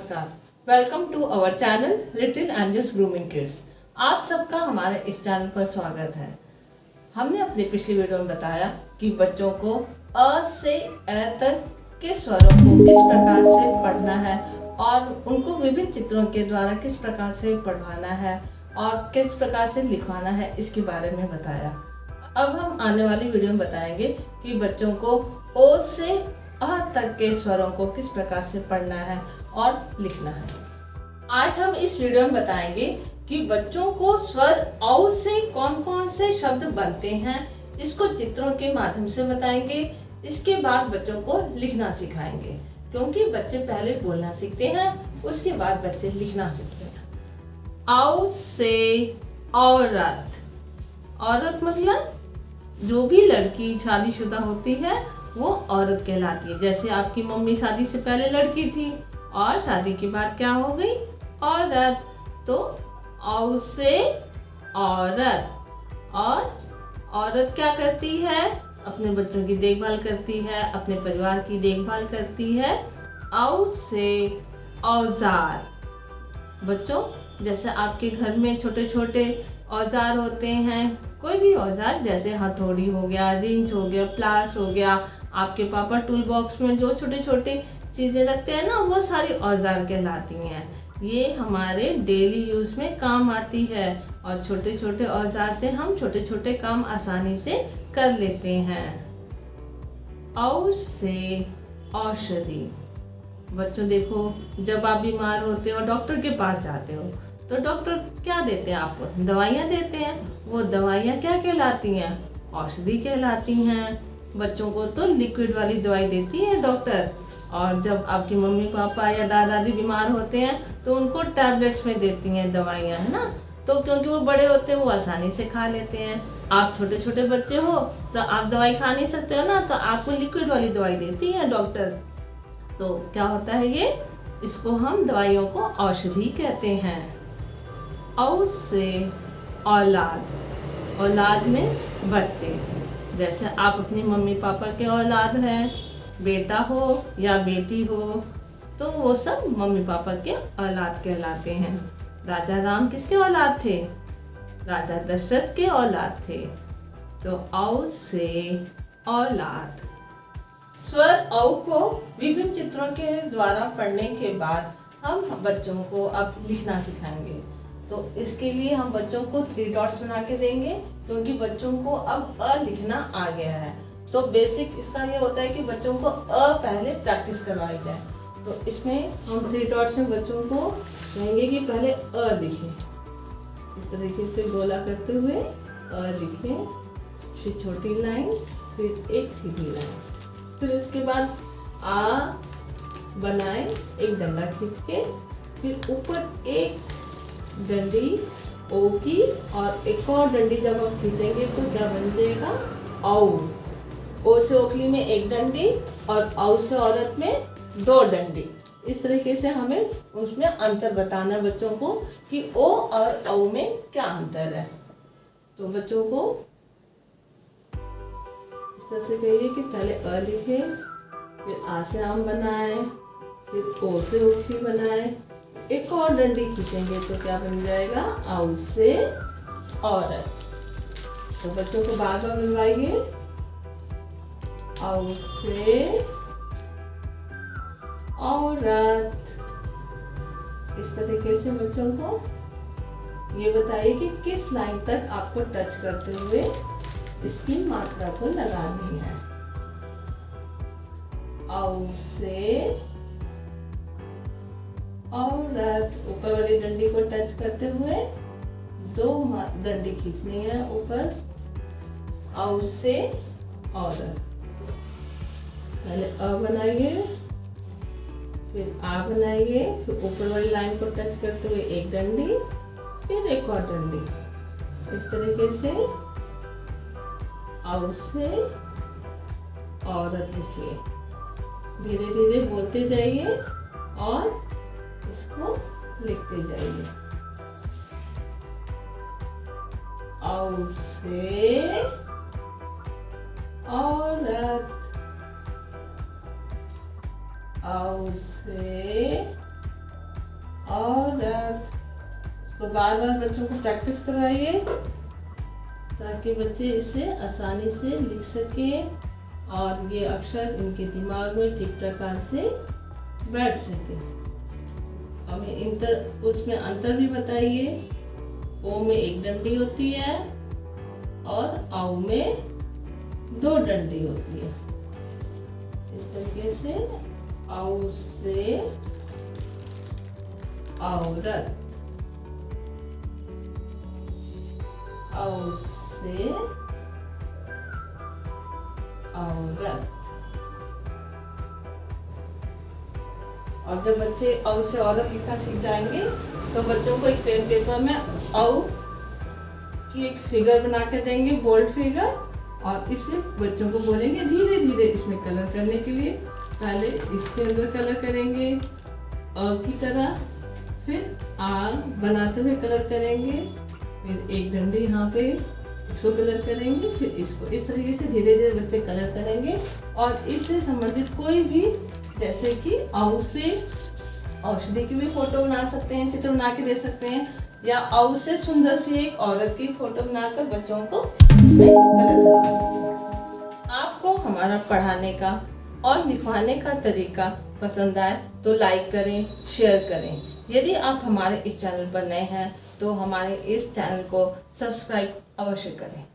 नमस्कार, welcome to our channel little angels grooming kids. आप सबका हमारे इस चैनल पर स्वागत है। हमने अपनी पिछली वीडियो में बताया कि बच्चों को अ से ए तक के स्वरों को किस प्रकार से पढ़ना है और उनको विभिन्न चित्रों के द्वारा किस प्रकार से पढ़वाना है और किस प्रकार से लिखवाना है, इसके बारे में बताया। अब हम आने वाली वीडियो में बताएंगे कि बच्चों को ओ से अ तक के स्वरों को किस प्रकार से पढ़ना है और लिखना है। आज हम इस वीडियो में बताएंगे कि बच्चों को स्वर औ से कौन कौन से शब्द बनते हैं, इसको चित्रों के माध्यम से बताएंगे। इसके बाद बच्चों को लिखना सिखाएंगे, क्योंकि बच्चे पहले बोलना सीखते हैं, उसके बाद बच्चे लिखना सीखते हैं। औ से औरत। औरत मतलब जो भी लड़की शादीशुदा होती है वो औरत कहलाती है। जैसे आपकी मम्मी शादी से पहले लड़की थी और शादी के बाद क्या हो गई, औरत। तो औ से औरत। और औरत क्या करती है, अपने बच्चों की देखभाल करती है, अपने परिवार की देखभाल करती है। औ से औजार। बच्चों, जैसे आपके घर में छोटे छोटे औजार होते हैं, कोई भी औजार जैसे हथौड़ी हो गया, रिंच हो गया, प्लास हो गया, आपके पापा टूल बॉक्स में जो छोटे छोटे चीज़ें रखते हैं ना, वो सारी औजार कहलाती हैं। ये हमारे डेली यूज़ में काम आती है और छोटे छोटे औजार से हम छोटे छोटे काम आसानी से कर लेते हैं। औ से औषधि। बच्चों देखो, जब आप बीमार होते हो, डॉक्टर के पास जाते हो, तो डॉक्टर क्या देते हैं आपको, दवाइयाँ देते हैं। वो दवाइयाँ क्या कहलाती हैं, औषधि कहलाती हैं। बच्चों को तो लिक्विड वाली दवाई देती है डॉक्टर, और जब आपकी मम्मी पापा या दादा दादी बीमार होते हैं तो उनको टैबलेट्स में देती हैं दवाइयाँ, है ना। तो क्योंकि वो बड़े होते हैं, वो आसानी से खा लेते हैं। आप छोटे छोटे बच्चे हो तो आप दवाई खा नहीं सकते हो ना, तो आपको लिक्विड वाली दवाई देती है डॉक्टर। तो क्या होता है ये, इसको हम दवाइयों को औषधि कहते हैं। औ से औलाद। औलाद में बच्चे। जैसे आप अपनी मम्मी पापा के औलाद हैं, बेटा हो या बेटी हो, तो वो सब मम्मी पापा के औलाद कहलाते हैं। राजा राम किसके औलाद थे, राजा दशरथ के औलाद थे। तो औ से औलाद। स्वर औ को विभिन्न चित्रों के द्वारा पढ़ने के बाद हम बच्चों को अब लिखना सिखाएंगे। तो इसके लिए हम बच्चों को 3 डॉट्स बना के देंगे, क्योंकि बच्चों को अब अ लिखना आ गया है। तो बेसिक इसका ये होता है कि बच्चों को अ पहले प्रैक्टिस करवाई जाए। तो इसमें हम 3 डॉट्स में बच्चों को कहेंगे कि पहले अ लिखें, इस तरीके से गोला करते हुए अ लिखें, फिर छोटी लाइन, फिर एक सीधी लाइन, फिर उसके बाद आ बनाए एक डंडा खींच के, फिर ऊपर एक डंडी ओ की और एक और डंडी जब आप खींचेंगे तो क्या बन जाएगा, औ। ओ से ओखली में एक डंडी और औ से औरत में 2 डंडी। इस तरीके से हमें उसमें अंतर बताना बच्चों को कि ओ और औ में क्या अंतर है। तो बच्चों को इस तरह से कहिए कि पहले अ लिखे, फिर आ से आम बनाए, फिर ओ से ओखली बनाए, एक और डंडी खींचेंगे तो क्या बन जाएगा, औ से औरत। तो बच्चों को बार बार मिलवाइए, औ से औरत। इस तरीके से बच्चों को ये बताइए कि किस लाइन तक आपको टच करते हुए इसकी मात्रा को लगानी है। औ से औरत। ऊपर वाली डंडी को टच करते हुए 2 डंडी खींचनी है ऊपर। औ से औरत। पहले अ बनाइए, फिर आ बनाइए, फिर ऊपर वाली लाइन को टच करते हुए एक डंडी, फिर एक और डंडी। इस तरीके से औ से औरत लिखिए। धीरे धीरे बोलते जाइए और इसको लिखते जाइए। औ से औरत। औ से औरत। इसको बार बार बच्चों को प्रैक्टिस करवाइए ताकि बच्चे इसे आसानी से लिख सकें और ये अक्षर इनके दिमाग में ठीक प्रकार से बैठ सके। हमें उसमें अंतर भी बताइए। ओ में एक डंडी होती है और आउ में 2 डंडी होती है। इस तरीके से आउ से औरत, आउ से औरत। और जब बच्चे औ से औरत लिखना सीख जाएंगे तो बच्चों को एक पेन पेपर में औ की एक फिगर बना के देंगे, बोल्ड फिगर, और इसमें बच्चों को बोलेंगे धीरे धीरे इसमें कलर करने के लिए। पहले इसके अंदर कलर करेंगे अ की तरह, फिर आ बनाते हुए कलर करेंगे, फिर एक डंडी यहाँ पे इसको कलर करेंगे, फिर इसको। इस तरीके से धीरे धीरे बच्चे कलर करेंगे। और इससे संबंधित कोई भी, जैसे कि औ से औषधि की भी फोटो बना सकते हैं, चित्र बना के दे सकते हैं, या औ से सुंदर सी एक औरत की फोटो बनाकर बच्चों को उसमें कलर करवा सकते हैं। आपको हमारा पढ़ाने का और लिखवाने का तरीका पसंद आए तो लाइक करें, शेयर करें। यदि आप हमारे इस चैनल पर नए हैं तो हमारे इस चैनल को सब्सक्राइब अवश्य करें।